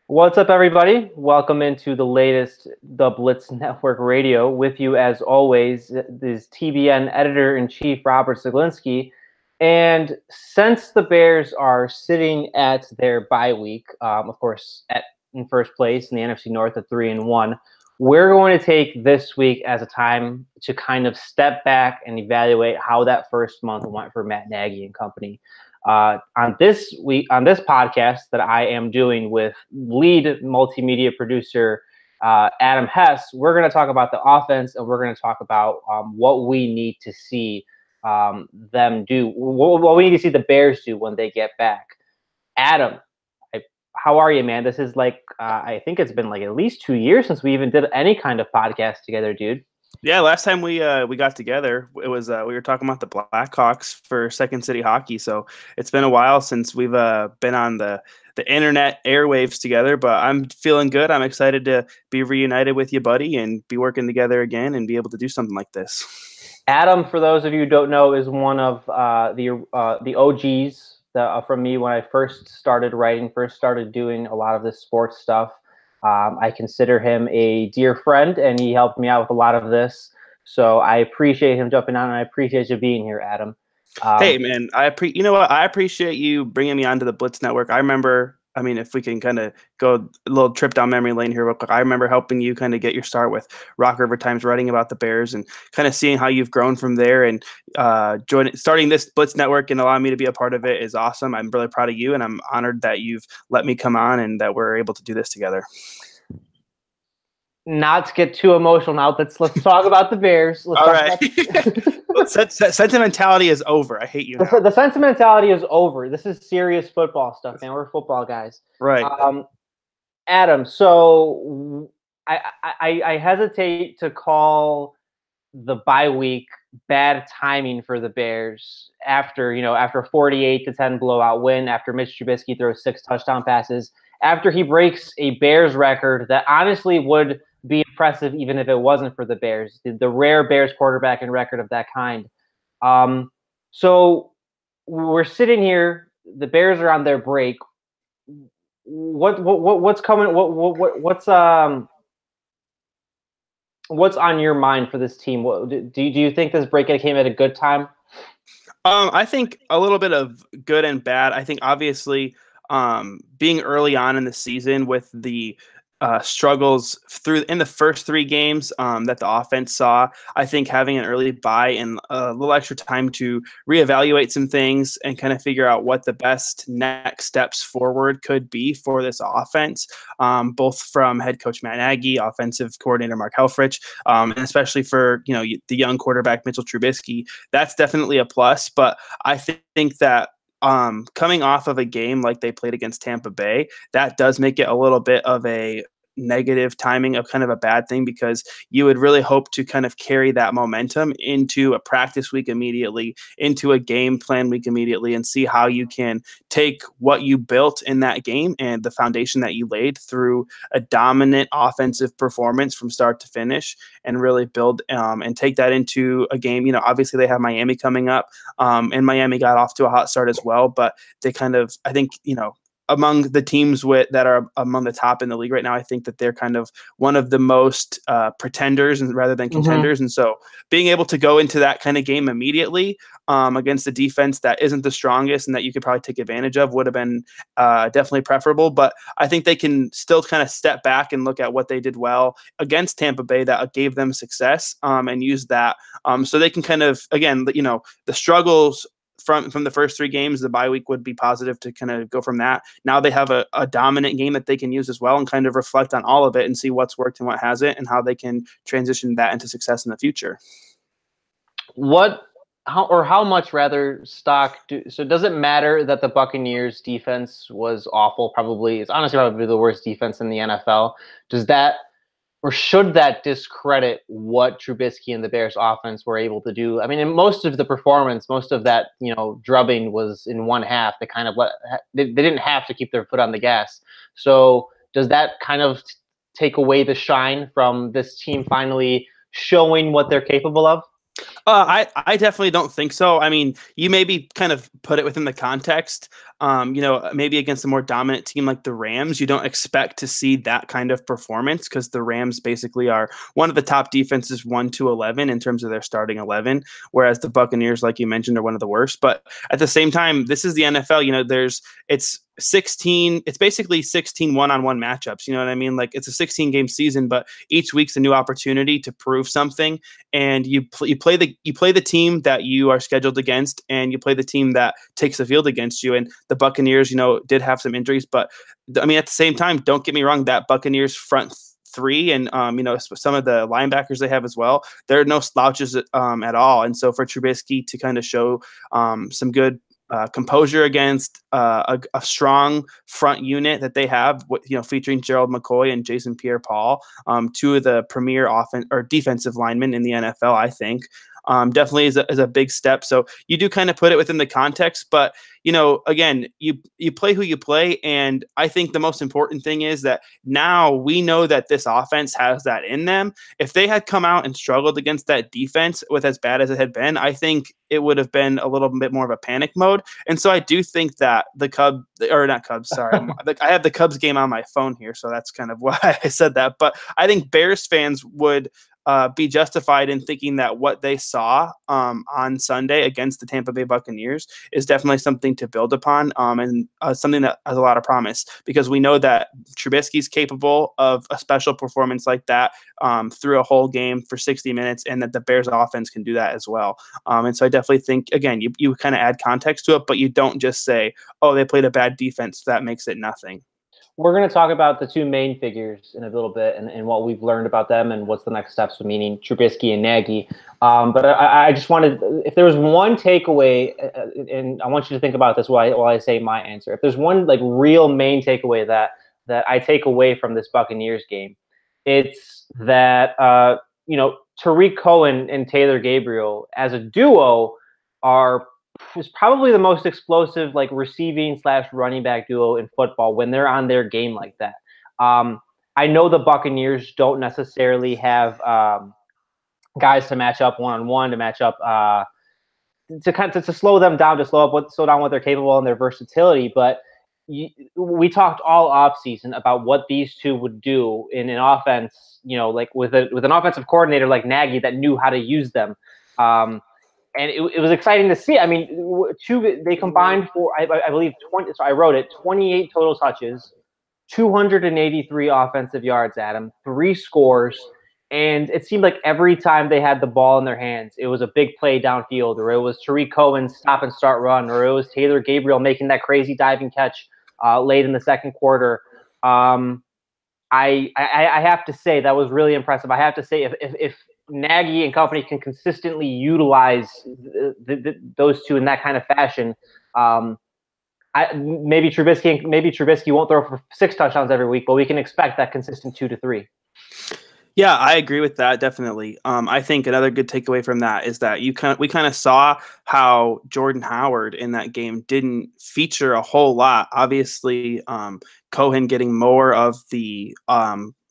What's up, everybody? Welcome into the latest The Blitz Network Radio. With you, as always, is TBN Editor-in-Chief Robert Zeglinski. And since the Bears are sitting at their bye week, of course, in first place in the NFC North at 3-1, we're going to take this week as a time to kind of step back and evaluate how that first month went for Matt Nagy and company. On this podcast that I am doing with lead multimedia producer Adam Hess, we're going to talk about the offense, and we're going to talk about what we need to see them do, what we need to see the Bears do when they get back. Adam, how are you, man? This is I think it's been like at least 2 years since we even did any kind of podcast together, dude. Yeah, last time we got together, it was we were talking about the Blackhawks for Second City Hockey. So it's been a while since we've been on the internet airwaves together. But I'm feeling good. I'm excited to be reunited with you, buddy, and be working together again and be able to do something like this. Adam, for those of you who don't know, is one of the OGs from me when I first started writing, first started doing a lot of this sports stuff. I consider him a dear friend, and he helped me out with a lot of this. So I appreciate him jumping on, and I appreciate you being here, Adam. Hey, man, you know what? I appreciate you bringing me onto the Blitz Network. I remember, if we can kind of go a little trip down memory lane here real quick, I remember helping you kind of get your start with Rock River Times, writing about the Bears, and kind of seeing how you've grown from there. And starting this Blitz Network and allowing me to be a part of it is awesome. I'm really proud of you, and I'm honored that you've let me come on and that we're able to do this together. Not to get too emotional now, let's talk about the Bears. All right. Sentimentality is over. I hate you now. The sentimentality is over. This is serious football stuff, man. We're football guys. Right. Adam, so I hesitate to call the bye week bad timing for the Bears after a 48-10 blowout win, after Mitch Trubisky throws 6 touchdown passes, after he breaks a Bears record that honestly would be impressive even if it wasn't for the Bears, the rare Bears quarterback and record of that kind. So we're sitting here, the Bears are on their break. What's coming? What's on your mind for this team? Do you think this break came at a good time? I think a little bit of good and bad. I think obviously being early on in the season with the struggles in the first 3 games that the offense saw, I think having an early bye and a little extra time to reevaluate some things and kind of figure out what the best next steps forward could be for this offense, both from head coach Matt Nagy, offensive coordinator Mark Helfrich, and especially for the young quarterback Mitchell Trubisky. That's definitely a plus. But I think that coming off of a game like they played against Tampa Bay, that does make it a little bit of a negative timing, of kind of a bad thing, because you would really hope to kind of carry that momentum into a practice week immediately, into a game plan week immediately, and see how you can take what you built in that game and the foundation that you laid through a dominant offensive performance from start to finish and really build and take that into a game. Obviously they have Miami coming up, and Miami got off to a hot start as well, but they kind of, I think, among the teams that are among the top in the league right now, I think that they're kind of one of the most pretenders rather than contenders. Mm-hmm. And so being able to go into that kind of game immediately against a defense that isn't the strongest and that you could probably take advantage of would have been definitely preferable. But I think they can still kind of step back and look at what they did well against Tampa Bay that gave them success, and use that so they can kind of, again, the struggles from the first 3 games, the bye week would be positive to kind of go from that. Now they have a dominant game that they can use as well and kind of reflect on all of it and see what's worked and what hasn't and how they can transition that into success in the future. How much rather stock so does it matter that the Buccaneers defense was awful? It's honestly probably the worst defense in the NFL. Does that, or should that discredit what Trubisky and the Bears offense were able to do? I mean, in most of the performance, most of that, drubbing was in one half. They kind of they didn't have to keep their foot on the gas. So does that kind of take away the shine from this team finally showing what they're capable of? I definitely don't think so. I mean, you maybe kind of put it within the context. Maybe against a more dominant team like the Rams, you don't expect to see that kind of performance because the Rams basically are one of the top defenses 1 to 11 in terms of their starting 11, whereas the Buccaneers, like you mentioned, are one of the worst. But at the same time, this is the NFL. It's 16. It's basically 16 one-on-one matchups. You know what I mean? Like it's a 16-game season, but each week's a new opportunity to prove something, and you play the team that you are scheduled against, and you play the team that takes the field against you. And the Buccaneers, did have some injuries, but I mean, at the same time, don't get me wrong, that Buccaneers front three and some of the linebackers they have as well, there are no slouches at all. And so for Trubisky to kind of show some good composure against a strong front unit that they have, featuring Gerald McCoy and Jason Pierre-Paul, two of the premier defensive linemen in the NFL, I think. Definitely is a big step. So you do kind of put it within the context, but again, you play who you play. And I think the most important thing is that now we know that this offense has that in them. If they had come out and struggled against that defense with as bad as it had been, I think it would have been a little bit more of a panic mode. And so I do think that I have the Cubs game on my phone here, so that's kind of why I said that. But I think Bears fans would be justified in thinking that what they saw on Sunday against the Tampa Bay Buccaneers is definitely something to build upon, and something that has a lot of promise, because we know that Trubisky's capable of a special performance like that through a whole game for 60 minutes, and that the Bears offense can do that as well. And so I definitely think, again, you kind of add context to it, but you don't just say, oh, they played a bad defense, so that makes it nothing. We're going to talk about the two main figures in a little bit, and what we've learned about them and what's the next steps, meaning Trubisky and Nagy. But I just wanted, if there was one takeaway, and I want you to think about this while I say my answer. If there's one real main takeaway that I take away from this Buccaneers game, it's that Tariq Cohen and Taylor Gabriel as a duo is probably the most explosive receiving / running back duo in football when they're on their game like that. I know the Buccaneers don't necessarily have guys to match up one-on-one, to match up to slow them down, slow down what they're capable and their versatility. But we talked all offseason about what these two would do in an offense, with an offensive coordinator like Nagy that knew how to use them. And it was exciting to see. I mean, they combined for, I believe, 20. So I wrote it: 28 total touches, 283 offensive yards, Adam, 3 scores. And it seemed like every time they had the ball in their hands, it was a big play downfield, or it was Tariq Cohen's stop and start run, or it was Taylor Gabriel making that crazy diving catch late in the second quarter. I have to say that was really impressive. I have to say if Nagy and company can consistently utilize those two in that kind of fashion, maybe Trubisky won't throw for 6 touchdowns every week, but we can expect that consistent 2 to 3. Yeah, I agree with that, definitely. I think another good takeaway from that is that we kind of saw how Jordan Howard in that game didn't feature a whole lot. Obviously, Cohen getting more of the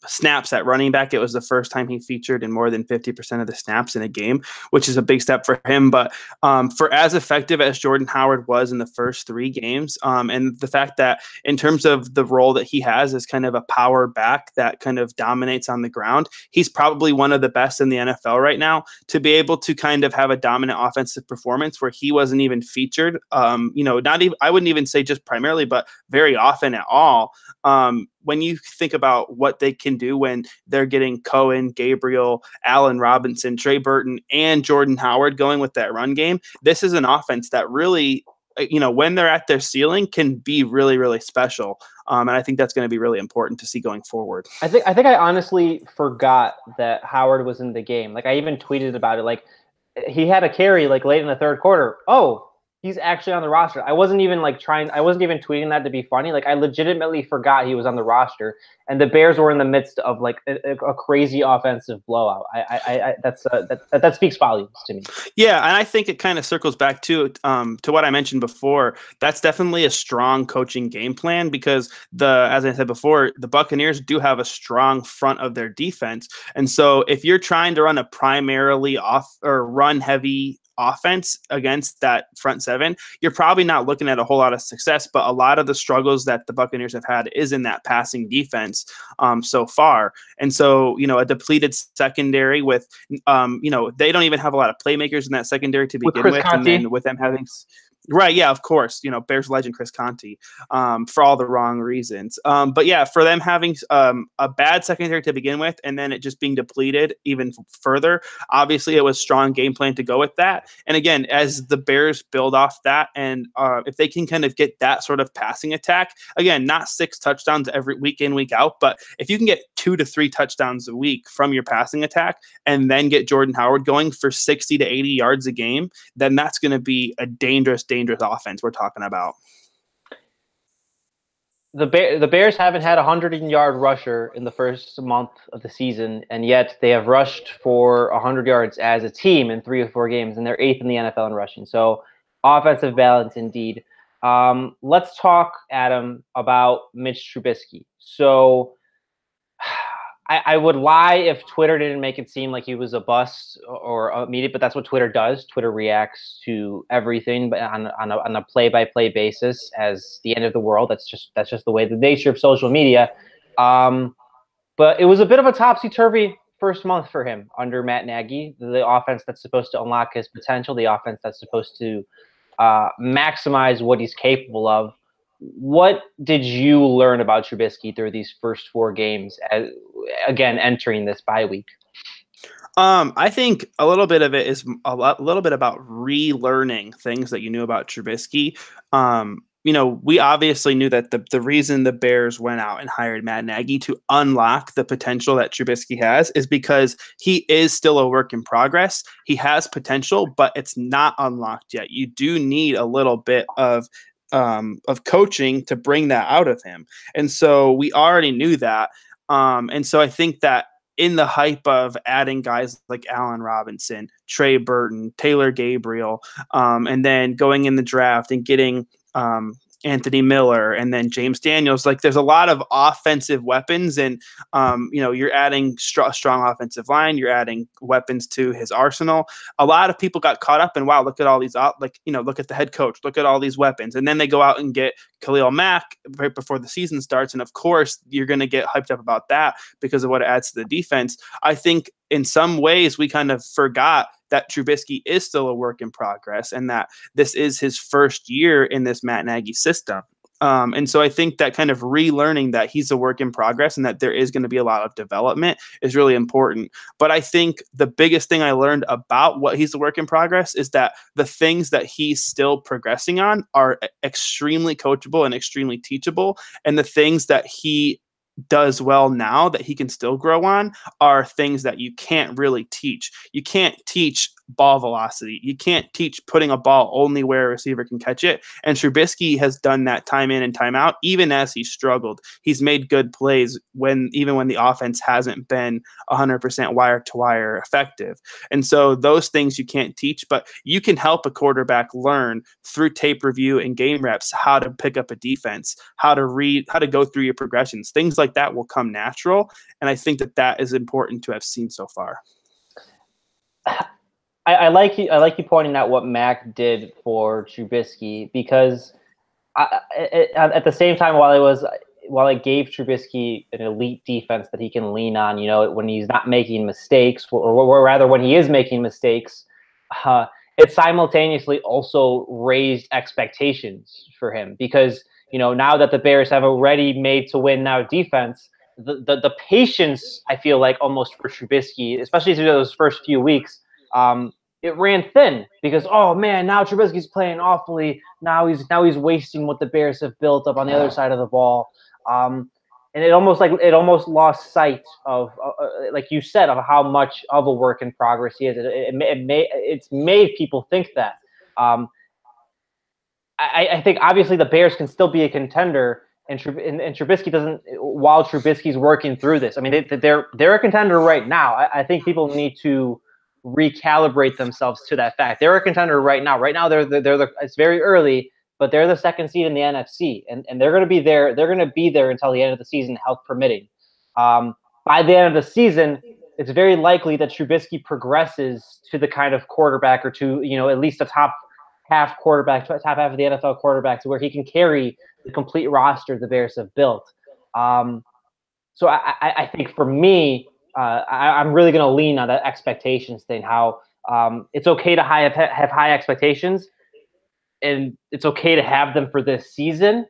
snaps at running back. It was the first time he featured in more than 50% of the snaps in a game, which is a big step for him. But for as effective as Jordan Howard was in the first 3 games, and the fact that in terms of the role that he has as kind of a power back that kind of dominates on the ground, he's probably one of the best in the NFL right now. To be able to kind of have a dominant offensive performance where he wasn't even featured, not even, I wouldn't even say just primarily, but very often at all. When you think about what they can do when they're getting Cohen, Gabriel, Allen Robinson, Trey Burton, and Jordan Howard going with that run game, this is an offense that really, when they're at their ceiling, can be really, really special. And I think that's going to be really important to see going forward. I think I honestly forgot that Howard was in the game. I even tweeted about it. He had a carry late in the third quarter. Oh, He's actually on the roster. I wasn't even tweeting that to be funny. Like, I legitimately forgot he was on the roster, and the Bears were in the midst of like a crazy offensive blowout. That speaks volumes to me. Yeah, and I think it kind of circles back to what I mentioned before. That's definitely a strong coaching game plan because as I said before, the Buccaneers do have a strong front of their defense, and so if you're trying to run a primarily off or run heavy offense against that front seven, you're probably not looking at a whole lot of success. But a lot of the struggles that the Buccaneers have had is in that passing defense so far, and so a depleted secondary with they don't even have a lot of playmakers in that secondary to begin with, and then with them having right, yeah, of course, Bears legend Chris Conte, for all the wrong reasons. But yeah, for them having a bad secondary to begin with, and then it just being depleted even further, obviously it was strong game plan to go with that. And again, as the Bears build off that, and if they can kind of get that sort of passing attack, again, not 6 touchdowns every week in, week out, but if you can get 2 to 3 touchdowns a week from your passing attack, and then get Jordan Howard going for 60 to 80 yards a game, then that's going to be a dangerous offense we're talking about. The Bears haven't had a 100-yard rusher in the first month of the season, and yet they have rushed for 100 yards as a team in 3 or 4 games, and they're 8th in the NFL in rushing. So offensive balance indeed. Let's talk, Adam, about Mitch Trubisky. So I would lie if Twitter didn't make it seem like he was a bust or a media, but that's what Twitter does. Twitter reacts to everything, but on a play-by-play basis as the end of the world. That's just the way, the nature of social media. But it was a bit of a topsy-turvy first month for him under Matt Nagy, the offense that's supposed to unlock his potential, the offense that's supposed to maximize what he's capable of. What did you learn about Trubisky through these first 4 games, again, entering this bye week? I think a little bit of it is a little bit about relearning things that you knew about Trubisky. We obviously knew that the reason the Bears went out and hired Matt Nagy to unlock the potential that Trubisky has is because he is still a work in progress. He has potential, but it's not unlocked yet. You do need a little bit of coaching to bring that out of him. And so we already knew that. And so I think that in the hype of adding guys like Allen Robinson, Trey Burton, Taylor Gabriel, and then going in the draft and getting Anthony Miller and then James Daniels, like there's a lot of offensive weapons, and you're adding strong offensive line, you're adding weapons to his arsenal. A lot of people got caught up in, wow, look at all these, look at the head coach, look at all these weapons, and then they go out and get Khalil Mack right before the season starts, and of course you're going to get hyped up about that because of what it adds to the defense. I think in some ways we kind of forgot that Trubisky is still a work in progress and that this is his first year in this Matt Nagy system. And so I think that kind of relearning that he's a work in progress and that there is going to be a lot of development is really important. But I think the biggest thing I learned about what he's a work in progress is that the things that he's still progressing on are extremely coachable and extremely teachable. And the things that he does well now that he can still grow on are things that you can't really teach. You can't teach ball velocity. You can't teach putting a ball only where a receiver can catch it. And Trubisky has done that time in and time out, even as he struggled. He's made good plays even when the offense hasn't been 100% wire to wire effective. And so those things you can't teach, but you can help a quarterback learn through tape review and game reps how to pick up a defense, how to read, how to go through your progressions. Things like that will come natural. And I think that is important to have seen so far. I like you pointing out what Mac did for Trubisky, because at the same time, while it gave Trubisky an elite defense that he can lean on, when he's not making mistakes, or rather when he is making mistakes, it simultaneously also raised expectations for him, because now that the Bears have a ready made to win now defense, the patience, I feel like, almost for Trubisky, especially through those first few weeks, it ran thin, because, oh man, now Trubisky's playing awfully. Now he's wasting what the Bears have built up on the other side of the ball. And it almost lost sight of, like you said, of how much of a work in progress he is. It's made people think that. I think obviously the Bears can still be a contender, and Trubisky doesn't. While Trubisky's working through this, I mean, they're a contender right now. I think people need to recalibrate themselves to that fact. They're a contender right now. Right now, it's very early, but they're the second seed in the NFC, and they're going to be there. They're going to be there until the end of the season, health permitting. By the end of the season, it's very likely that Trubisky progresses to the kind of quarterback, or to at least a top half of the NFL quarterback, to where he can carry the complete roster the Bears have built. So I think for me, I'm really going to lean on that expectations thing. How it's okay to have high expectations, and it's okay to have them for this season,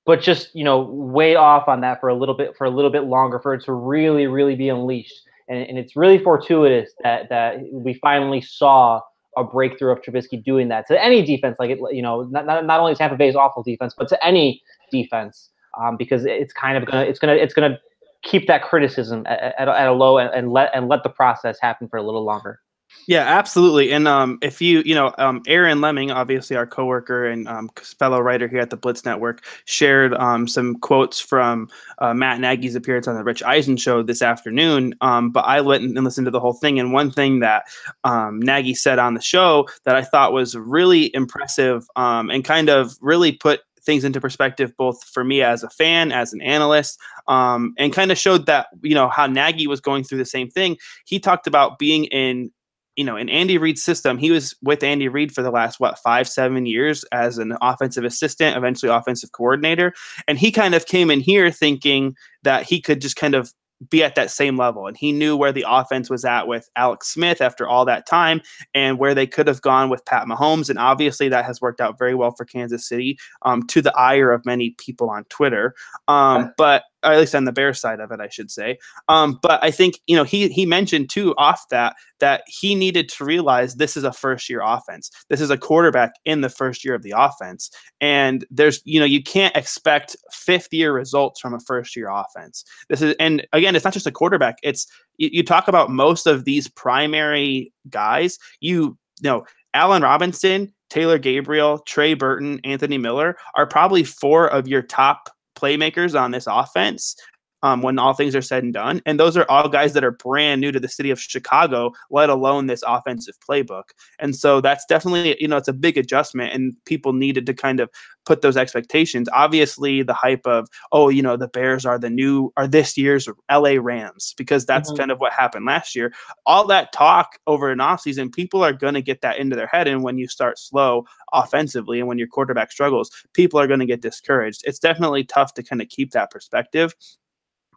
but just way off on that for a little bit longer, for it to really be unleashed. And it's really fortuitous that we finally saw a breakthrough of Trubisky doing that to any defense, like not only Tampa Bay's awful defense, but to any defense, because it's gonna keep that criticism at a low, and let the process happen for a little longer. Yeah, absolutely. And if Aaron Lemming, obviously our coworker and fellow writer here at the Blitz Network, shared some quotes from Matt Nagy's appearance on the Rich Eisen show this afternoon. But I went and listened to the whole thing. And one thing that Nagy said on the show that I thought was really impressive, and kind of really put things into perspective, both for me as a fan, as an analyst, and kind of showed that, how Nagy was going through the same thing. He talked about being in Andy Reid's system. He was with Andy Reid for the last, 5-7 years as an offensive assistant, eventually offensive coordinator. And he kind of came in here thinking that he could just kind of be at that same level. And he knew where the offense was at with Alex Smith after all that time, and where they could have gone with Pat Mahomes. And obviously that has worked out very well for Kansas City, to the ire of many people on Twitter. But at least on the Bears side of it, I should say. But I think, he mentioned too off that he needed to realize this is a first-year offense. This is a quarterback in the first year of the offense. And there's, you can't expect fifth-year results from a first-year offense. And again, it's not just a quarterback. It's, you talk about most of these primary guys, Allen Robinson, Taylor Gabriel, Trey Burton, Anthony Miller are probably four of your top playmakers on this offense, when all things are said and done. And those are all guys that are brand new to the city of Chicago, let alone this offensive playbook. And so that's definitely, it's a big adjustment, and people needed to kind of put those expectations. Obviously the hype of, the Bears are this year's LA Rams, because that's kind of what happened last year. All that talk over an offseason, people are going to get that into their head. And when you start slow offensively, and when your quarterback struggles, people are going to get discouraged. It's definitely tough to kind of keep that perspective.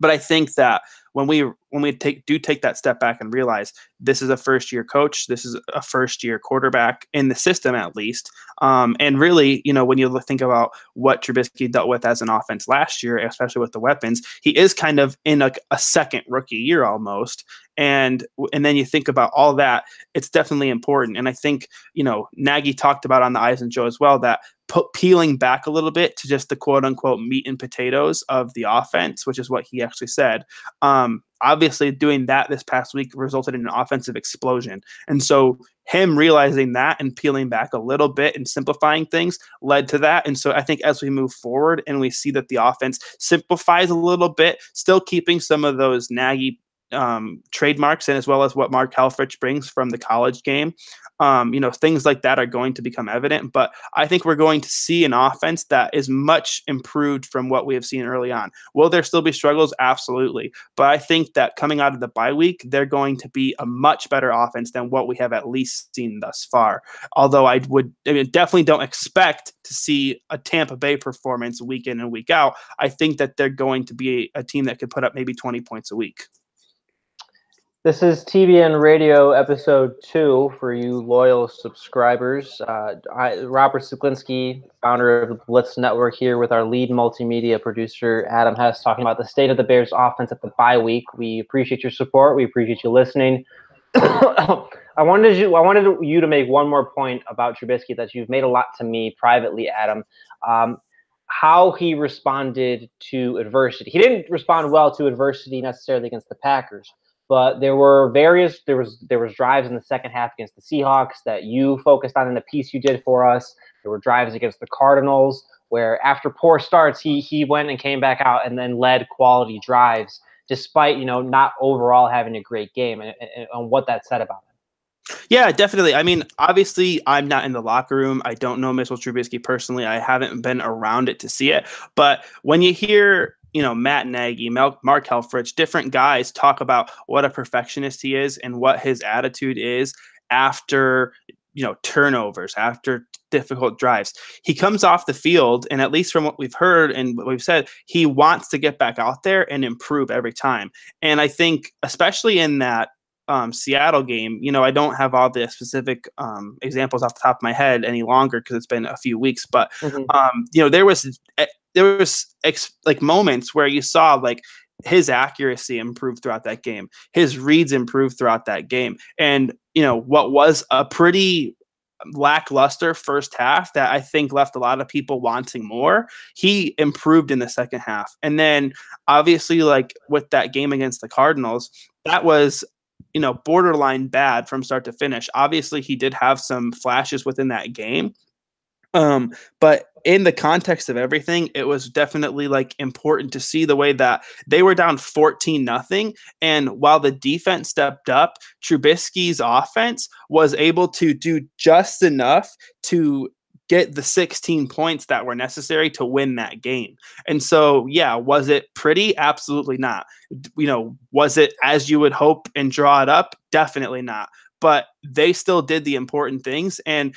But I think that when we take that step back and realize this is a first-year coach, this is a first-year quarterback in the system, at least, and really, when you think about what Trubisky dealt with as an offense last year, especially with the weapons, he is kind of in a second rookie year almost. And then you think about all that, it's definitely important. And I think, Nagy talked about on the Eisen show as well, that peeling back a little bit to just the quote unquote meat and potatoes of the offense, which is what he actually said. Obviously doing that this past week resulted in an offensive explosion. And so him realizing that and peeling back a little bit and simplifying things led to that. And so I think as we move forward and we see that the offense simplifies a little bit, still keeping some of those Nagy trademarks, and as well as what Mark Helfrich brings from the college game, things like that are going to become evident. But I think we're going to see an offense that is much improved from what we have seen early on. Will there still be struggles? Absolutely. But I think that coming out of the bye week, they're going to be a much better offense than what we have at least seen thus far. Although definitely don't expect to see a Tampa Bay performance week in and week out. I think that they're going to be a team that could put up maybe 20 points a week. This is TBN Radio episode 2 for you loyal subscribers. Robert Zeglinski, founder of the Blitz Network, here with our lead multimedia producer, Adam Hess, talking about the state of the Bears offense at the bye week. We appreciate your support. We appreciate you listening. I wanted you to make one more point about Trubisky that you've made a lot to me privately, Adam. How he responded to adversity. He didn't respond well to adversity necessarily against the Packers, but there was drives in the second half against the Seahawks that you focused on in the piece you did for us. There were drives against the Cardinals where after poor starts, he went and came back out and then led quality drives, despite, not overall having a great game, and what that said about him. Yeah, definitely. I mean, obviously, I'm not in the locker room. I don't know Mitchell Trubisky personally. I haven't been around it to see it. But when you hear, Matt Nagy, Mark Helfrich, different guys talk about what a perfectionist he is and what his attitude is after, turnovers, after difficult drives, he comes off the field, and at least from what we've heard and what we've said, he wants to get back out there and improve every time. And I think, especially in that Seattle game, I don't have all the specific examples off the top of my head any longer because it's been a few weeks. But there was like moments where you saw like his accuracy improved throughout that game, his reads improved throughout that game, and what was a pretty lackluster first half that I think left a lot of people wanting more, he improved in the second half. And then obviously, like with that game against the Cardinals, that was borderline bad from start to finish. Obviously, he did have some flashes within that game. But in the context of everything, it was definitely like important to see the way that they were down 14-0. And while the defense stepped up, Trubisky's offense was able to do just enough to get the 16 points that were necessary to win that game. And so, yeah, was it pretty? Absolutely not. Was it as you would hope and draw it up? Definitely not. But they still did the important things. And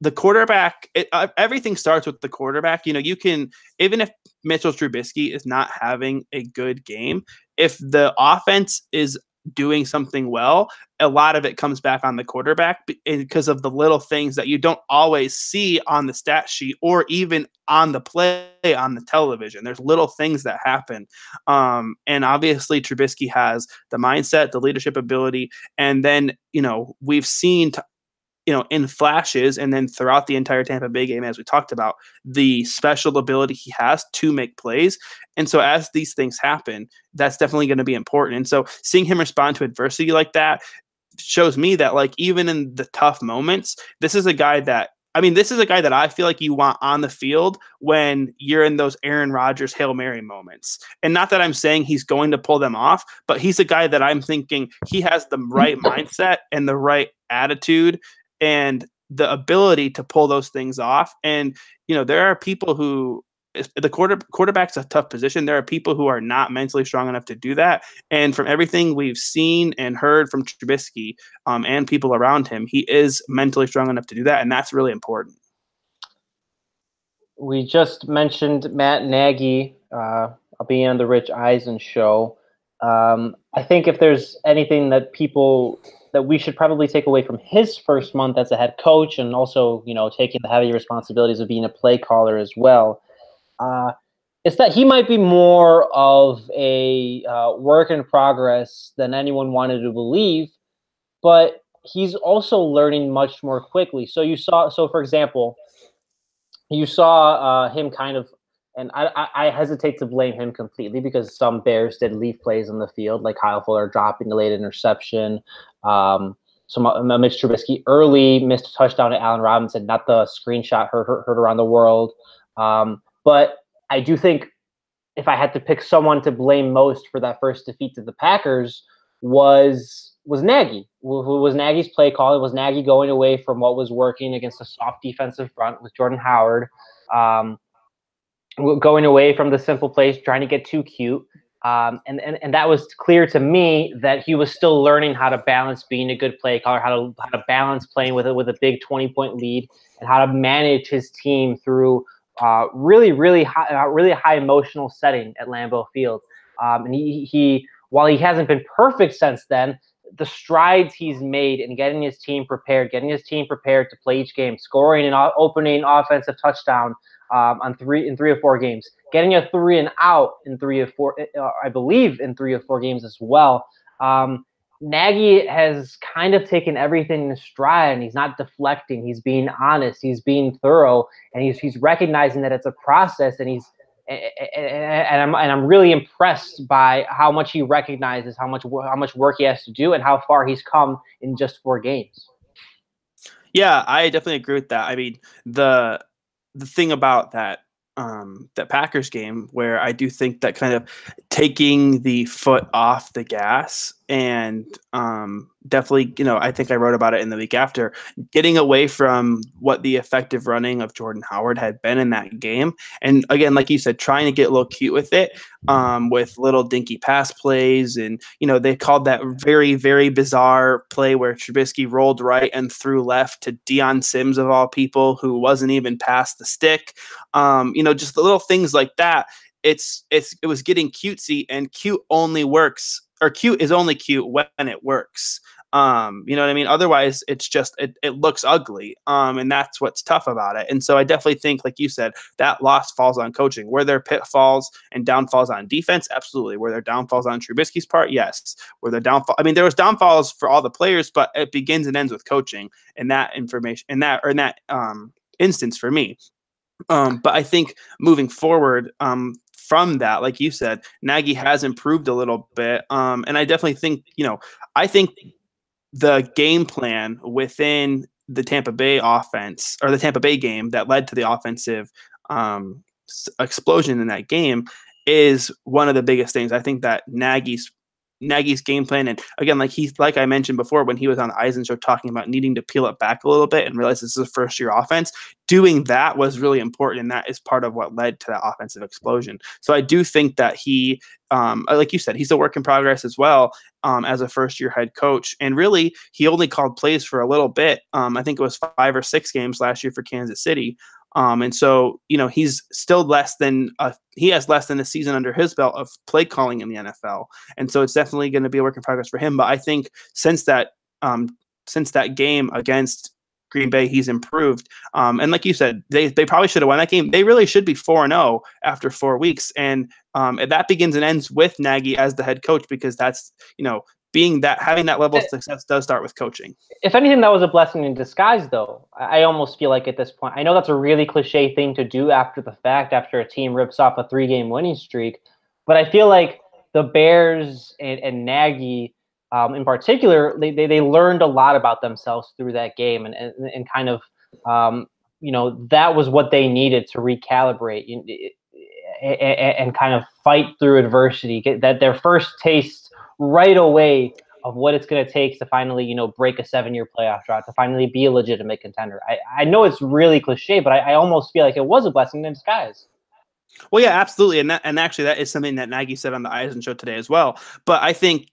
the quarterback, everything starts with the quarterback. You can, even if Mitchell Trubisky is not having a good game, if the offense is doing something well, a lot of it comes back on the quarterback because of the little things that you don't always see on the stat sheet or even on the play on the television. There's little things that happen. And obviously Trubisky has the mindset, the leadership ability. And then, we've seen in flashes and then throughout the entire Tampa Bay game, as we talked about, the special ability he has to make plays. And so as these things happen, that's definitely going to be important. And so seeing him respond to adversity like that shows me that, like, even in the tough moments, this is a guy that I feel like you want on the field when you're in those Aaron Rodgers Hail Mary moments. And not that I'm saying he's going to pull them off, but he's a guy that I'm thinking he has the right mindset and the right attitude and the ability to pull those things off. And, there are people who the quarterback's a tough position. There are people who are not mentally strong enough to do that. And from everything we've seen and heard from Trubisky and people around him, he is mentally strong enough to do that. And that's really important. We just mentioned Matt Nagy being on the Rich Eisen show. I think if there's anything that we should probably take away from his first month as a head coach, and also, taking the heavy responsibilities of being a play caller as well, it's that he might be more of a work in progress than anyone wanted to believe, but he's also learning much more quickly. So for example, you saw him kind of, and I hesitate to blame him completely because some Bears did leave plays on the field, like Kyle Fuller dropping a late interception. Mitch Trubisky early missed a touchdown to Allen Robinson, not the screenshot heard around the world. But I do think if I had to pick someone to blame most for that first defeat to the Packers was Nagy. Who was Nagy's play call? It was Nagy going away from what was working against a soft defensive front with Jordan Howard. Going away from the simple plays, trying to get too cute. And that was clear to me that he was still learning how to balance being a good play caller, how to balance playing with a big 20-point lead, and how to manage his team through really high emotional setting at Lambeau Field. And he while he hasn't been perfect since then, the strides he's made in getting his team prepared to play each game, scoring an opening offensive touchdown in 3 or 4 games, getting a 3 and out in 3 or 4, I believe in 3 or 4 games as well. Nagy has kind of taken everything in stride, and he's not deflecting. He's being honest. He's being thorough, and he's recognizing that it's a process. And I'm really impressed by how much he recognizes how much work he has to do and how far he's come in just 4 games. Yeah, I definitely agree with that. I mean, the thing about that Packers game where I do think that kind of taking the foot off the gas and definitely, I think I wrote about it in the week after, getting away from what the effective running of Jordan Howard had been in that game. And again, like you said, trying to get a little cute with it, with little dinky pass plays. And, they called that very, very bizarre play where Trubisky rolled right and threw left to Deion Sims, of all people, who wasn't even past the stick. Just the little things like that. It was getting cutesy, and cute only works, or cute is only cute when it works. You know what I mean? Otherwise, it's just it looks ugly. And that's what's tough about it. And so I definitely think, like you said, that loss falls on coaching. Were there pitfalls and downfalls on defense? Absolutely. Were there downfalls on Trubisky's part? Yes. Were there downfalls? I mean, there was downfalls for all the players, but it begins and ends with coaching, and that information, in that instance for me. But I think moving forward, from that, like you said, Nagy has improved a little bit. And I definitely think, I think the game plan within the Tampa Bay offense, or the Tampa Bay game, that led to the offensive explosion in that game, is one of the biggest things. I think that Nagy's game plan, and again, like I mentioned before, when he was on the Eisen show talking about needing to peel it back a little bit and realize this is a first year offense, doing that was really important, and that is part of what led to that offensive explosion. So I do think that he, like you said, he's a work in progress as well, as a first year head coach, and really he only called plays for a little bit. I think it was 5 or 6 games last year for Kansas City. And so, he's still he has less than a season under his belt of play calling in the NFL. And so it's definitely going to be a work in progress for him. But I think since that game against Green Bay, he's improved. And like you said, they probably should have won that game. They really should be 4-0 after 4 weeks. And that begins and ends with Nagy as the head coach, because that's, having that level of success does start with coaching. If anything, that was a blessing in disguise, though. I almost feel like at this point, I know that's a really cliche thing to do after the fact, after a team rips off a 3-game winning streak, but I feel like the Bears and Nagy, in particular, they learned a lot about themselves through that game, and kind of, that was what they needed to recalibrate and kind of fight through adversity, get that their first taste right away of what it's going to take to finally, break a 7-year playoff drought, to finally be a legitimate contender. I know it's really cliche, but I almost feel like it was a blessing in disguise. Well, yeah, absolutely. And actually that is something that Nagy said on the Eisen show today as well. But I think,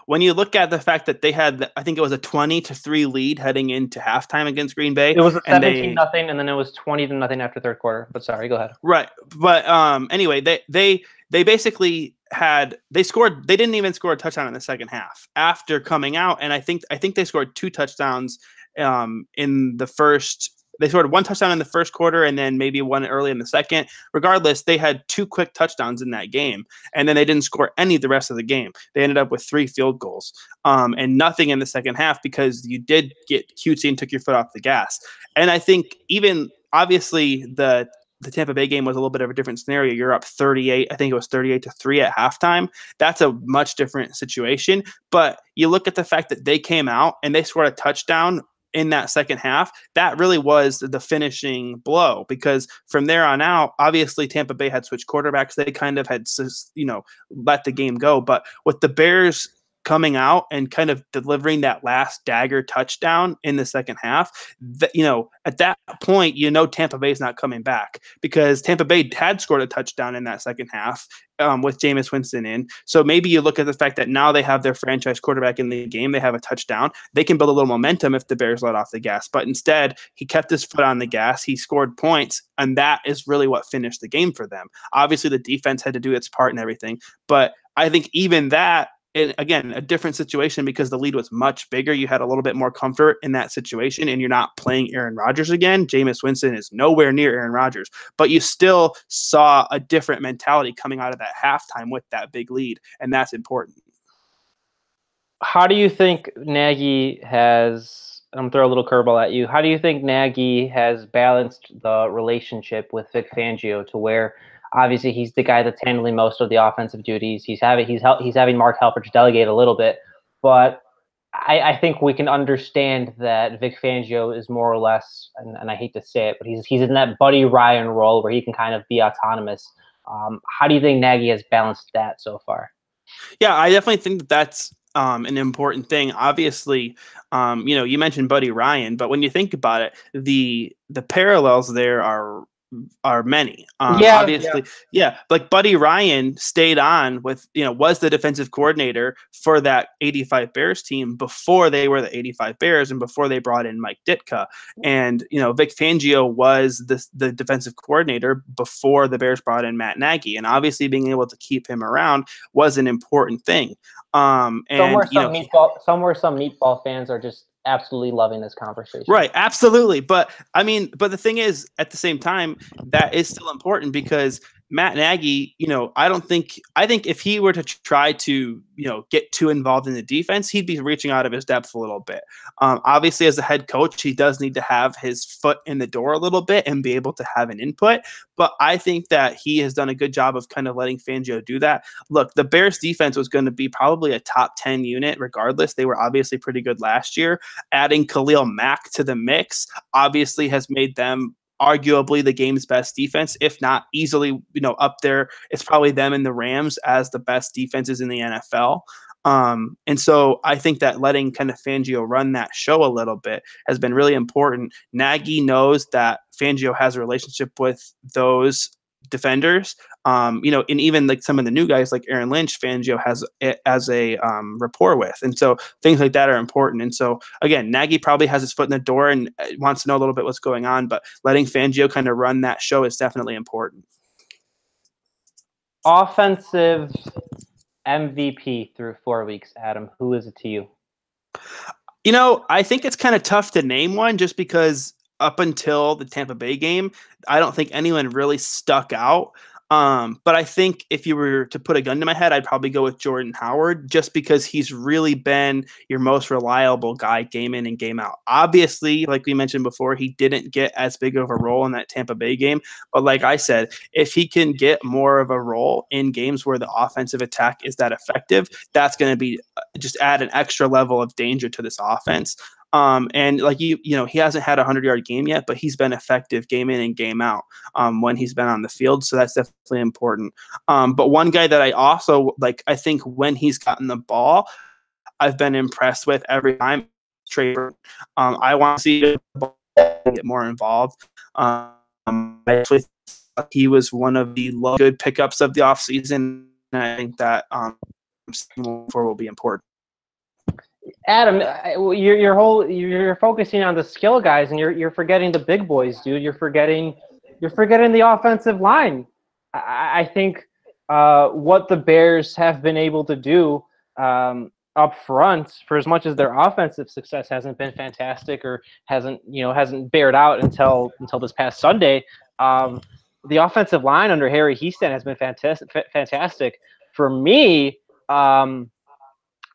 when you look at the fact that they had, I think it was a 20-3 lead heading into halftime against Green Bay. It was a 17-0, and then it was 20-0 after third quarter. But sorry, go ahead. Right. But anyway, they basically they didn't even score a touchdown in the second half after coming out. And I think they scored 2 touchdowns in the first. They scored 1 touchdown in the first quarter, and then maybe 1 early in the second. Regardless, they had 2 quick touchdowns in that game, and then they didn't score any the rest of the game. They ended up with 3 field goals, and nothing in the second half, because you did get cutesy and took your foot off the gas. And I think even obviously the Tampa Bay game was a little bit of a different scenario. You're up 38. I think it was 38-3 at halftime. That's a much different situation. But you look at the fact that they came out and they scored a touchdown in that second half. That really was the finishing blow, because from there on out, obviously Tampa Bay had switched quarterbacks. They kind of had, let the game go. But with the Bears coming out and kind of delivering that last dagger touchdown in the second half, at that point, Tampa Bay's not coming back, because Tampa Bay had scored a touchdown in that second half with Jameis Winston in. So maybe you look at the fact that now they have their franchise quarterback in the game. They have a touchdown. They can build a little momentum if the Bears let off the gas. But instead, he kept his foot on the gas. He scored points, and that is really what finished the game for them. Obviously, the defense had to do its part and everything. But I think even that, and again, a different situation, because the lead was much bigger. You had a little bit more comfort in that situation, and you're not playing Aaron Rodgers again. Jameis Winston is nowhere near Aaron Rodgers, but you still saw a different mentality coming out of that halftime with that big lead, and that's important. How do you think Nagy has, I'm going to throw a little curveball at you, how do you think Nagy has balanced the relationship with Vic Fangio to where, obviously, he's the guy that's handling most of the offensive duties. He's having Mark Helfrich delegate a little bit, but I think we can understand that Vic Fangio is more or less, and I hate to say it, but he's in that Buddy Ryan role where he can kind of be autonomous. How do you think Nagy has balanced that so far? Yeah, I definitely think that that's an important thing. Obviously, you mentioned Buddy Ryan, but when you think about it, the parallels there are many. Yeah, Obviously, yeah, like Buddy Ryan stayed on with, was the defensive coordinator for that 85 Bears team before they were the 85 Bears and before they brought in Mike Ditka. And, Vic Fangio was the defensive coordinator before the Bears brought in Matt Nagy. And obviously being able to keep him around was an important thing. And, somewhere some meatball fans are just absolutely loving this conversation. Right, absolutely. But the thing is, at the same time, that is still important because Matt Nagy, I think if he were to try to, get too involved in the defense, he'd be reaching out of his depth a little bit. Obviously, as a head coach, he does need to have his foot in the door a little bit and be able to have an input. But I think that he has done a good job of kind of letting Fangio do that. Look, the Bears defense was going to be probably a top 10 unit regardless. They were obviously pretty good last year. Adding Khalil Mack to the mix obviously has made them arguably the game's best defense, if not easily, up there. It's probably them and the Rams as the best defenses in the NFL. And so I think that letting kind of Fangio run that show a little bit has been really important. Nagy knows that Fangio has a relationship with those defenders. And even like some of the new guys like Aaron Lynch, Fangio has it as a rapport with. And so things like that are important. And so again, Nagy probably has his foot in the door and wants to know a little bit what's going on, but letting Fangio kind of run that show is definitely important. Offensive MVP through 4 weeks, Adam. Who is it to you? I think it's kind of tough to name one just because up until the Tampa Bay game, I don't think anyone really stuck out. But I think if you were to put a gun to my head, I'd probably go with Jordan Howard just because he's really been your most reliable guy game in and game out. Obviously, like we mentioned before, he didn't get as big of a role in that Tampa Bay game. But like I said, if he can get more of a role in games where the offensive attack is that effective, that's going to be just add an extra level of danger to this offense. And like he hasn't had a 100-yard game yet, but he's been effective game in and game out when he's been on the field. So that's definitely important. But one guy that I also like, I think when he's gotten the ball, I've been impressed with every time. Trey Burton. I want to see the ball get more involved. I actually thought he was one of the good pickups of the offseason. And I think that will be important. Adam, you're focusing on the skill guys, and you're forgetting the big boys, dude. You're forgetting the offensive line. I think what the Bears have been able to do up front, for as much as their offensive success hasn't been fantastic or hasn't bared out until this past Sunday, the offensive line under Harry Hiestand has been fantastic. For me,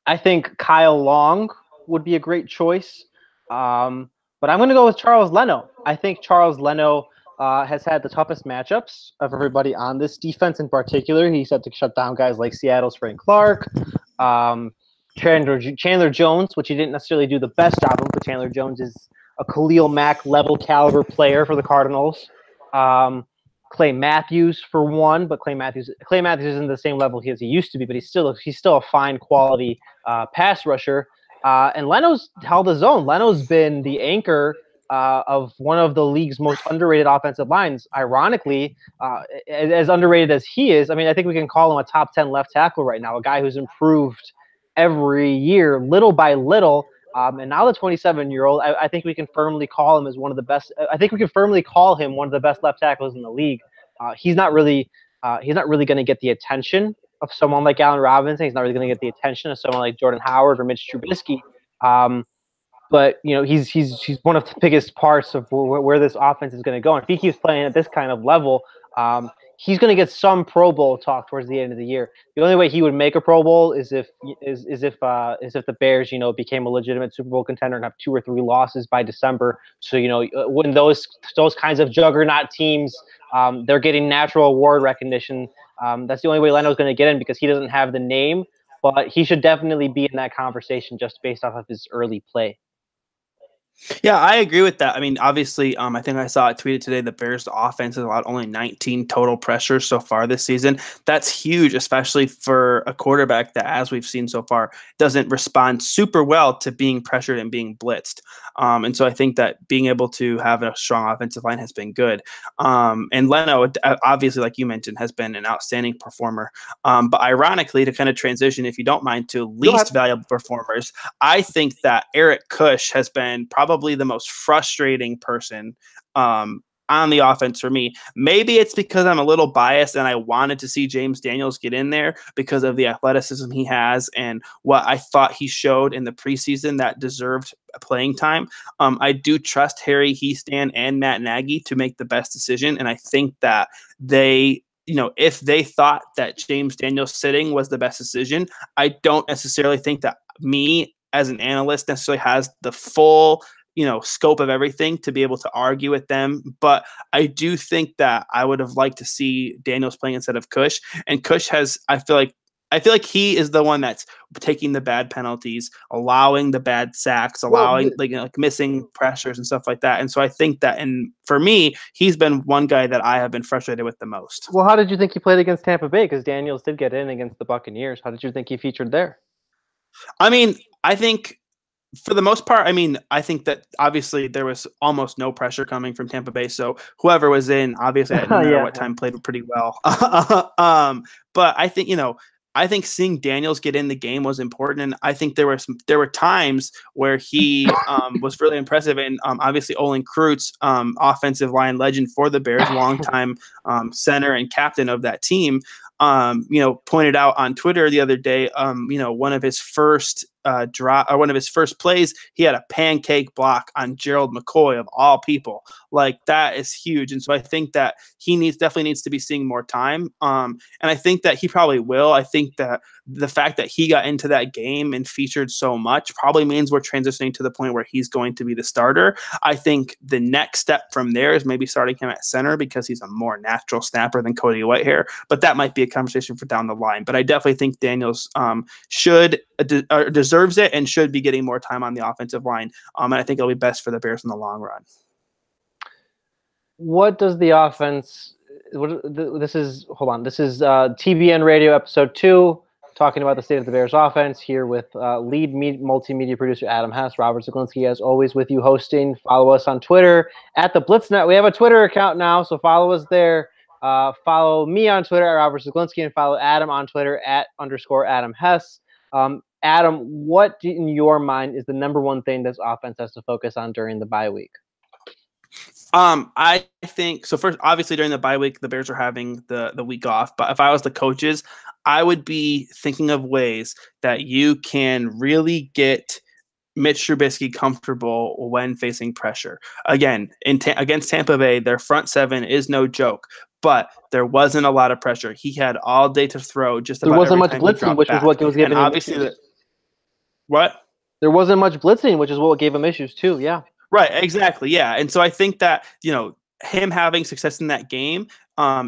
I think Kyle Long would be a great choice, but I'm going to go with Charles Leno. I think Charles Leno has had the toughest matchups of everybody on this defense in particular. He's had to shut down guys like Seattle's Frank Clark, Chandler Jones, which he didn't necessarily do the best job of, but Chandler Jones is a Khalil Mack level caliber player for the Cardinals. Clay Matthews for one, but Clay Matthews isn't the same level as he used to be, but he's still a fine quality pass rusher. And Leno's held his own. Leno's been the anchor of one of the league's most underrated offensive lines. Ironically, as underrated as he is, I mean, I think we can call him a top 10 left tackle right now, a guy who's improved every year, little by little. And now the 27-year-old, I think we can firmly call him as one of the best. I think we can firmly call him one of the best left tackles in the league. He's not really going to get the attention of someone like Allen Robinson. He's not really going to get the attention of someone like Jordan Howard or Mitch Trubisky. But he's one of the biggest parts of where this offense is going to go. And if he keeps playing at this kind of level, he's going to get some Pro Bowl talk towards the end of the year. The only way he would make a Pro Bowl is if the Bears, became a legitimate Super Bowl contender and have 2 or 3 losses by December. So, when those kinds of juggernaut teams, they're getting natural award recognition. That's the only way Leno's going to get in because he doesn't have the name, but he should definitely be in that conversation just based off of his early play. Yeah, I agree with that. I mean, obviously, I think I saw it tweeted today. The Bears' offense has allowed only 19 total pressures so far this season. That's huge, especially for a quarterback that, as we've seen so far, doesn't respond super well to being pressured and being blitzed. And so I think that being able to have a strong offensive line has been good. And Leno, obviously, like you mentioned, has been an outstanding performer. But ironically, to kind of transition, if you don't mind, to least valuable performers, I think that Eric Kush has been probably the most frustrating person on the offense for me. Maybe it's because I'm a little biased and I wanted to see James Daniels get in there because of the athleticism he has and what I thought he showed in the preseason that deserved playing time. I do trust Harry Hiestand and Matt Nagy to make the best decision, and I think that they if they thought that James Daniels sitting was the best decision, I don't necessarily think that me as an analyst necessarily has the full scope of everything to be able to argue with them. But I do think that I would have liked to see Daniels playing instead of Kush. And Kush has, I feel like he is the one that's taking the bad penalties, allowing the bad sacks, allowing like missing pressures and stuff like that. And so I think that, and for me, he's been one guy that I have been frustrated with the most. Well, how did you think he played against Tampa Bay? Because Daniels did get in against the Buccaneers. How did you think he featured there? I mean, I think for the most part, I think that obviously there was almost no pressure coming from Tampa Bay. So whoever was in, obviously, no matter what time, played pretty well. But I think seeing Daniels get in the game was important, and I think there were times where he was really impressive. And obviously, Olin Kreutz, offensive line legend for the Bears, longtime center and captain of that team, pointed out on Twitter the other day, one of his first one of his first plays, he had a pancake block on Gerald McCoy of all people. Like, that is huge. And so I think that he definitely needs to be seeing more time. And I think that he probably will. I think that the fact that he got into that game and featured so much probably means we're transitioning to the point where he's going to be the starter. I think the next step from there is maybe starting him at center because he's a more natural snapper than Cody Whitehair, but that might be a conversation for down the line. But I definitely think Daniels deserves it and should be getting more time on the offensive line. And I think it'll be best for the Bears in the long run. What does the offense – this is TBN Radio Episode 2, talking about the state of the Bears offense, here with lead multimedia producer Adam Hess, Robert Zeglinski, as always, with you hosting. Follow us on Twitter at the BlitzNet. We have a Twitter account now, so follow us there. Follow me on Twitter at Robert Zeglinski, and follow Adam on Twitter at _Adam Hess. Adam, what in your mind is the number one thing this offense has to focus on during the bye week? I think so. First, obviously, during the bye week, the Bears are having the week off. But if I was the coaches, I would be thinking of ways that you can really get Mitch Trubisky comfortable when facing pressure. Again, against Tampa Bay, their front seven is no joke, but there wasn't a lot of pressure. He had all day to throw. There wasn't much blitzing, which is what was giving him issues. What? There wasn't much blitzing, which is what gave him issues too. Yeah. Right, exactly. Yeah. And so I think that, him having success in that game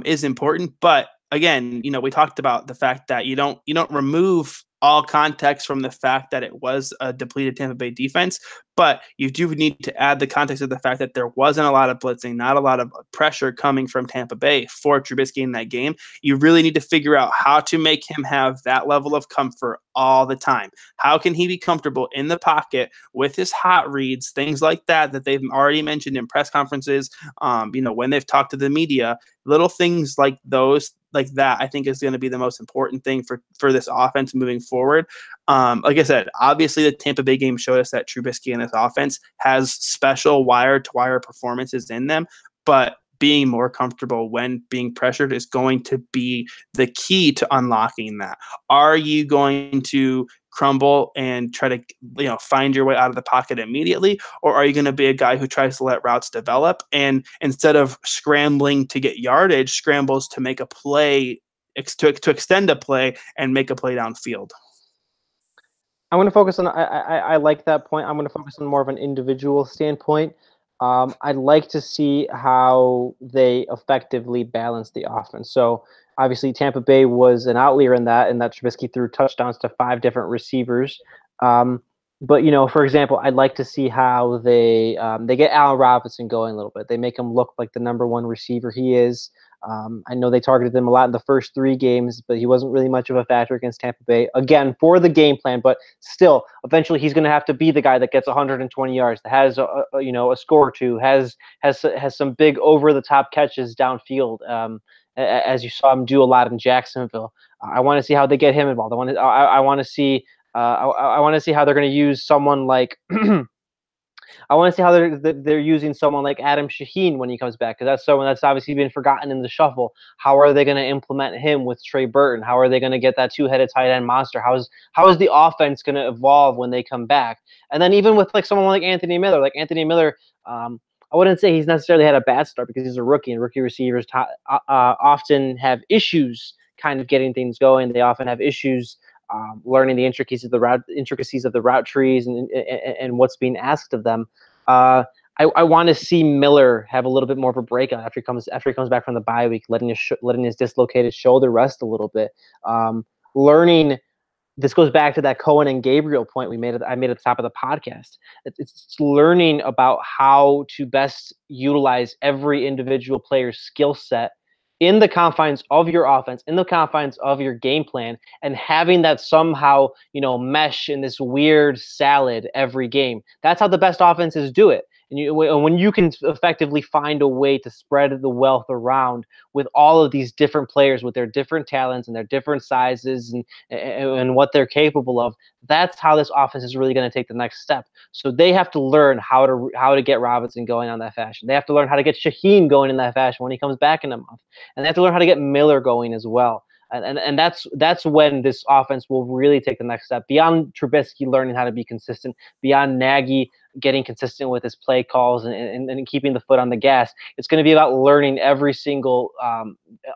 is important. But again, we talked about the fact that you don't remove all context from the fact that it was a depleted Tampa Bay defense, but you do need to add the context of the fact that there wasn't a lot of blitzing, not a lot of pressure coming from Tampa Bay for Trubisky in that game. You really need to figure out how to make him have that level of comfort all the time. How can he be comfortable in the pocket with his hot reads, things like that they've already mentioned in press conferences, when they've talked to the media, little things like those, like that, I think is going to be the most important thing for this offense moving forward. Like I said, obviously the Tampa Bay game showed us that Trubisky and this offense has special wire-to-wire performances in them, but being more comfortable when being pressured is going to be the key to unlocking that. Are you going to crumble and try to find your way out of the pocket immediately, or are you going to be a guy who tries to let routes develop and instead of scrambling to get yardage, scrambles to make a play, to extend a play and make a play downfield? I'm going to focus on I like that point. I'm going to focus on more of an individual standpoint. I'd like to see how they effectively balance the offense. So Obviously, Tampa Bay was an outlier in that Trubisky threw touchdowns to 5 different receivers. But for example, I'd like to see how they get Allen Robinson going a little bit. They make him look like the #1 receiver he is. I know they targeted him a lot in the first 3 games, but he wasn't really much of a factor against Tampa Bay. Again, for the game plan, but still, eventually he's going to have to be the guy that gets 120 yards, that has a score or two, has some big over the top catches downfield. As you saw him do a lot in Jacksonville. I want to see how they get him involved. I want to see how they're going to use someone like I want to see how they're using someone like Adam Shaheen when he comes back, because that's someone that's obviously been forgotten in the shuffle. How are they going to implement him with Trey Burton? How are they going to get that 2-headed tight end monster? How is the offense going to evolve when they come back? And then even with someone like Anthony Miller, I wouldn't say he's necessarily had a bad start because he's a rookie, and rookie receivers often have issues kind of getting things going. They often have issues learning the intricacies of the route trees and what's being asked of them. I want to see Miller have a little bit more of a breakout after he comes back from the bye week, letting his dislocated shoulder rest a little bit. Learning. This goes back to that Cohen and Gabriel point I made at the top of the podcast. It's learning about how to best utilize every individual player's skill set in the confines of your offense, in the confines of your game plan, and having that somehow, mesh in this weird salad every game. That's how the best offenses do it. And when you can effectively find a way to spread the wealth around with all of these different players with their different talents and their different sizes and what they're capable of, that's how this offense is really going to take the next step. So they have to learn how to get Robinson going on that fashion. They have to learn how to get Shaheen going in that fashion when he comes back in a month. And they have to learn how to get Miller going as well. And that's when this offense will really take the next step, beyond Trubisky learning how to be consistent, beyond Nagy getting consistent with his play calls and keeping the foot on the gas. It's going to be about learning every single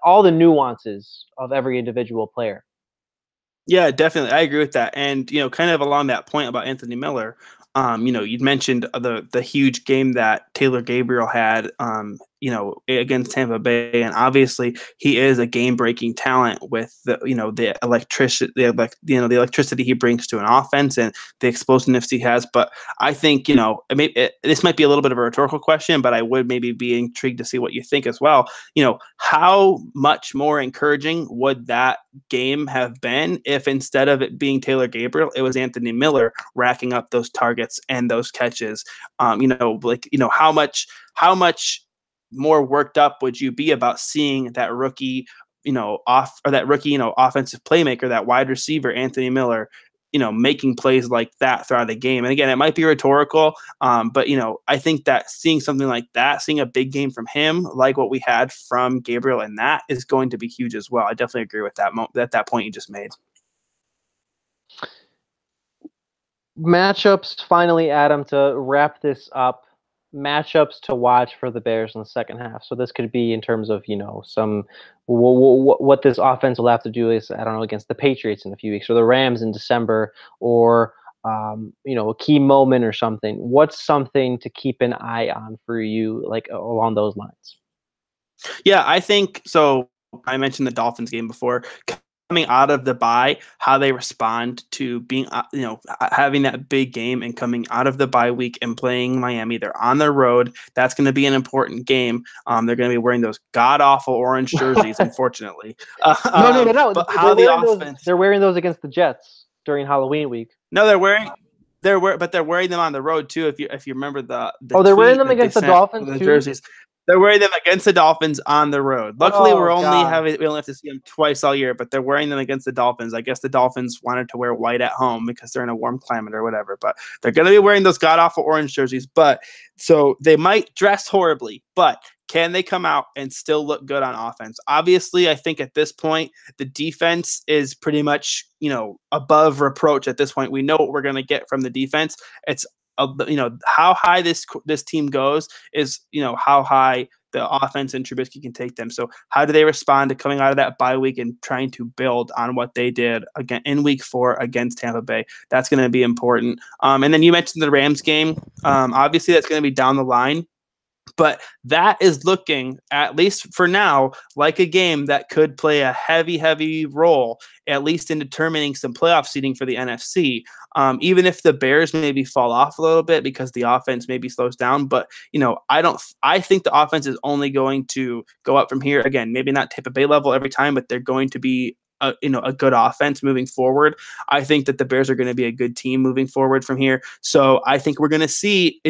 all the nuances of every individual player. Yeah, definitely. I agree with that. And, kind of along that point about Anthony Miller, you'd mentioned the huge game that Taylor Gabriel had, against Tampa Bay, and obviously he is a game-breaking talent with the electricity he brings to an offense and the explosiveness he has. But I think this might be a little bit of a rhetorical question, but I would maybe be intrigued to see what you think as well. How much more encouraging would that game have been if instead of it being Taylor Gabriel, it was Anthony Miller racking up those targets and those catches? How much more worked up would you be about seeing that rookie, offensive playmaker, that wide receiver, Anthony Miller, making plays like that throughout the game? And again, it might be rhetorical, but I think that seeing something like that, seeing a big game from him, like what we had from Gabriel, and that is going to be huge as well. I definitely agree with that point you just made. Matchups, finally, Adam, to wrap this up. Matchups to watch for the Bears in the second half. So this could be in terms of what this offense will have to do is, I don't know, against the Patriots in a few weeks, or the Rams in December, or a key moment or something. What's something to keep an eye on for you, along those lines? Yeah, I think so. I mentioned the Dolphins game before. Coming out of the bye, how they respond to being, having that big game and coming out of the bye week and playing Miami. They're on the road. That's going to be an important game. They're going to be wearing those god-awful orange jerseys, unfortunately. No. But how the offense? They're wearing those against the Jets during Halloween week. No, they're wearing them on the road too. If you remember they're wearing them against the Dolphins too. Jerseys. They're wearing them against the Dolphins on the road. Luckily, we only have to see them twice all year, but they're wearing them against the Dolphins. I guess the Dolphins wanted to wear white at home because they're in a warm climate or whatever, but they're going to be wearing those god-awful orange jerseys. But so they might dress horribly, but can they come out and still look good on offense? Obviously, I think at this point, the defense is pretty much, above reproach at this point. We know what we're going to get from the defense. It's how high this team goes is how high the offense and Trubisky can take them. So how do they respond to coming out of that bye week and trying to build on what they did again in week 4 against Tampa Bay? That's going to be important. And then you mentioned the Rams game. Obviously, that's going to be down the line. But that is looking, at least for now, like a game that could play a heavy role, at least in determining some playoff seeding for the NFC. Even if the Bears maybe fall off a little bit because the offense maybe slows down. But, I think the offense is only going to go up from here. Again, maybe not Tampa Bay level every time, but they're going to be a good offense moving forward. I think that the Bears are going to be a good team moving forward from here. So I think we're going to see,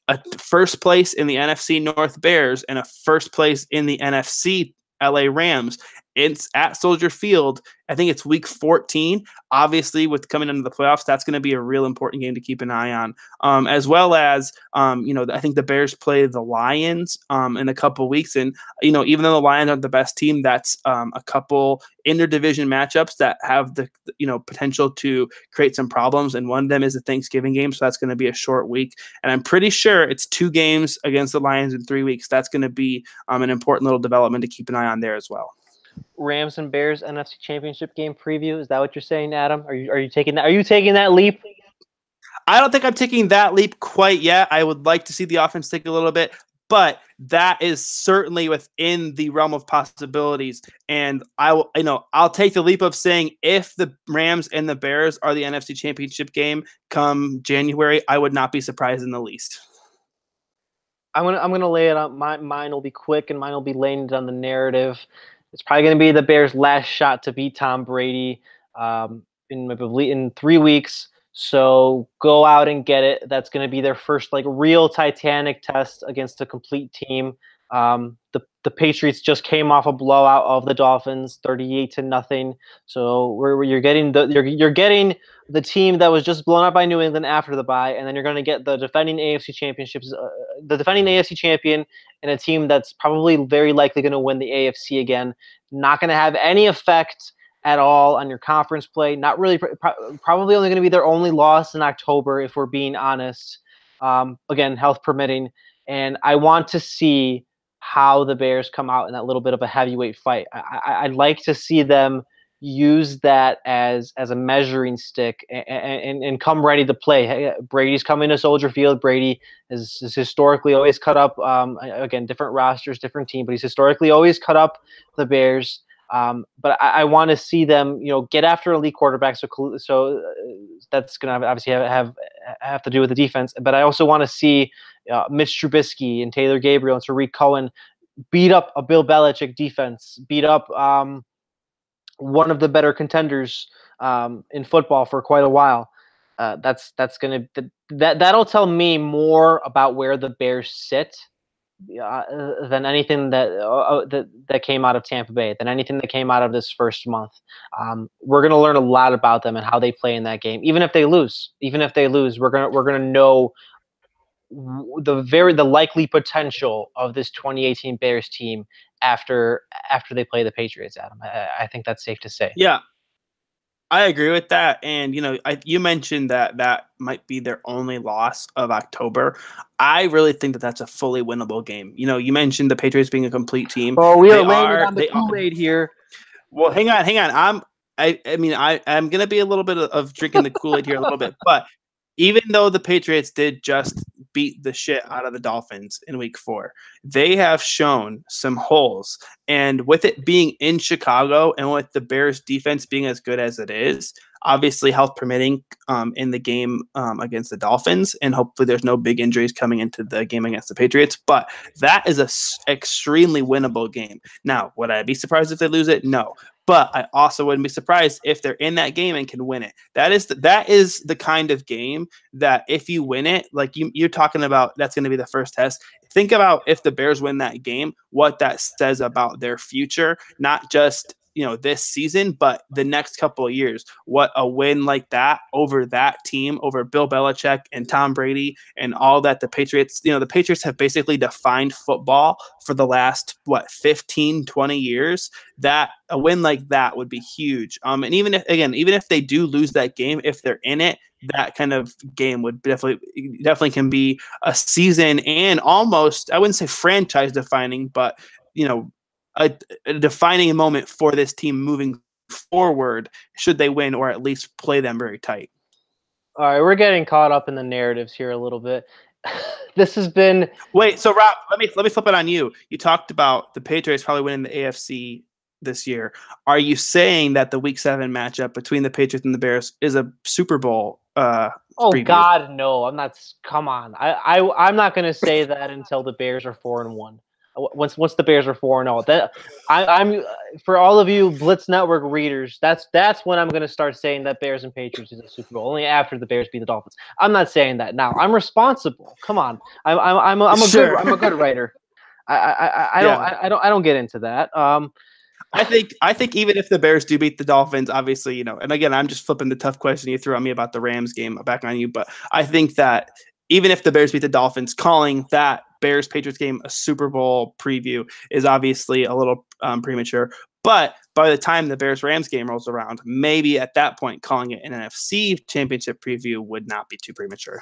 a first place in the NFC North Bears and a first place in the NFC LA Rams. It's at Soldier Field. I think it's week 14. Obviously, with coming into the playoffs, that's going to be a real important game to keep an eye on. As well as, I think the Bears play the Lions in a couple weeks. And, even though the Lions aren't the best team, that's a couple interdivision matchups that have the, potential to create some problems. And one of them is the Thanksgiving game. So that's going to be a short week. And I'm pretty sure it's 2 games against the Lions in 3 weeks. That's going to be an important little development to keep an eye on there as well. Rams and Bears NFC Championship game preview. Is that what you're saying, Adam? Are you taking that? Are you taking that leap? I don't think I'm taking that leap quite yet. I would like to see the offense take a little bit, but that is certainly within the realm of possibilities. And I'll take the leap of saying if the Rams and the Bears are the NFC Championship game come January, I would not be surprised in the least. I'm gonna lay it on. Mine will be quick, and mine will be laying it on the narrative. It's probably going to be the Bears' last shot to beat Tom Brady in 3 weeks. So go out and get it. That's going to be their first real Titanic test against a complete team. The Patriots just came off a blowout of the Dolphins, 38-0. So you're getting the team that was just blown out by New England after the bye, and then you're going to get the defending AFC champion, and a team that's probably very likely going to win the AFC again. Not going to have any effect at all on your conference play. Not really, probably only going to be their only loss in October, if we're being honest. Again, health permitting, and I want to see how the Bears come out in that little bit of a heavyweight fight. I'd like to see them use that as a measuring stick and come ready to play. Hey, Brady's coming to Soldier Field. Brady is historically always cut up, again, different rosters, different team, but he's historically always cut up the Bears. But I want to see them, get after elite quarterbacks. So that's going to obviously have to do with the defense. But I also want to see Mitch Trubisky and Taylor Gabriel and Tariq Cohen beat up a Bill Belichick defense, beat up one of the better contenders in football for quite a while. That'll tell me more about where the Bears sit than anything that came out of Tampa Bay, than anything that came out of this first month. We're going to learn a lot about them and how they play in that game. Even if they lose, we're going to know the likely potential of this 2018 Bears team after they play the Patriots, Adam. I think that's safe to say. Yeah, I agree with that. And, you mentioned that might be their only loss of October. I really think that that's a fully winnable game. You mentioned the Patriots being a complete team. Oh, we are laying it on the Kool-Aid here. Well, hang on. I'm going to be a little bit of drinking the Kool-Aid here a little bit, but even though the Patriots did just beat the shit out of the Dolphins in week 4, they have shown some holes. And with it being in Chicago and with the Bears defense being as good as it is, obviously health permitting in the game against the Dolphins, and hopefully there's no big injuries coming into the game against the Patriots, but that is a extremely winnable game. Now, would I be surprised if they lose it? No. But I also wouldn't be surprised if they're in that game and can win it. That is the kind of game that if you win it, like you're talking about, that's going to be the first test. Think about if the Bears win that game, what that says about their future, not just this season, but the next couple of years. What a win like that over that team, over Bill Belichick and Tom Brady and all that. The Patriots have basically defined football for the last 15, 20 years. That a win like that would be huge. And even if they do lose that game, if they're in it, that kind of game would definitely can be a season and almost, I wouldn't say franchise defining, but a defining moment for this team moving forward should they win or at least play them very tight. All right, we're getting caught up in the narratives here a little bit. This has been. Wait, so Rob, let me flip it on you. You talked about the Patriots probably winning the AFC this year. Are you saying that the Week 7 matchup between the Patriots and the Bears is a Super Bowl preview? God, no! I'm not. Come on, I'm not going to say that until the Bears are 4-1. Once the Bears are 4-0, that I'm for all of you Blitz Network readers. That's when I'm going to start saying that Bears and Patriots is a Super Bowl. Only after the Bears beat the Dolphins. I'm not saying that now. I'm responsible. Come on, I'm a good writer. I don't get into that. I think even if the Bears do beat the Dolphins, obviously, and again, I'm just flipping the tough question you threw at me about the Rams game back on you, but I think that even if the Bears beat the Dolphins, calling that Bears-Patriots game a Super Bowl preview is obviously a little premature. But by the time the Bears-Rams game rolls around, maybe at that point, calling it an NFC championship preview would not be too premature.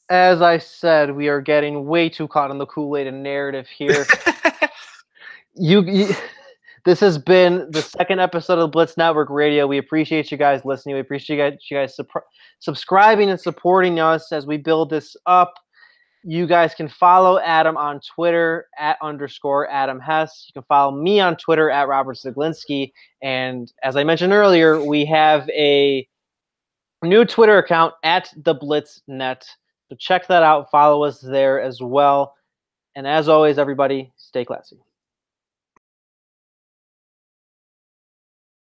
As I said, we are getting way too caught in the Kool-Aid and narrative here. This has been the second episode of the Blitz Network Radio. We appreciate you guys listening. We appreciate you guys subscribing and supporting us as we build this up. You guys can follow Adam on Twitter @_Adam Hess. You can follow me on Twitter @Robert Zeglinski. And as I mentioned earlier, we have a new Twitter account @TheBlitzNet. So check that out. Follow us there as well. And as always, everybody, stay classy.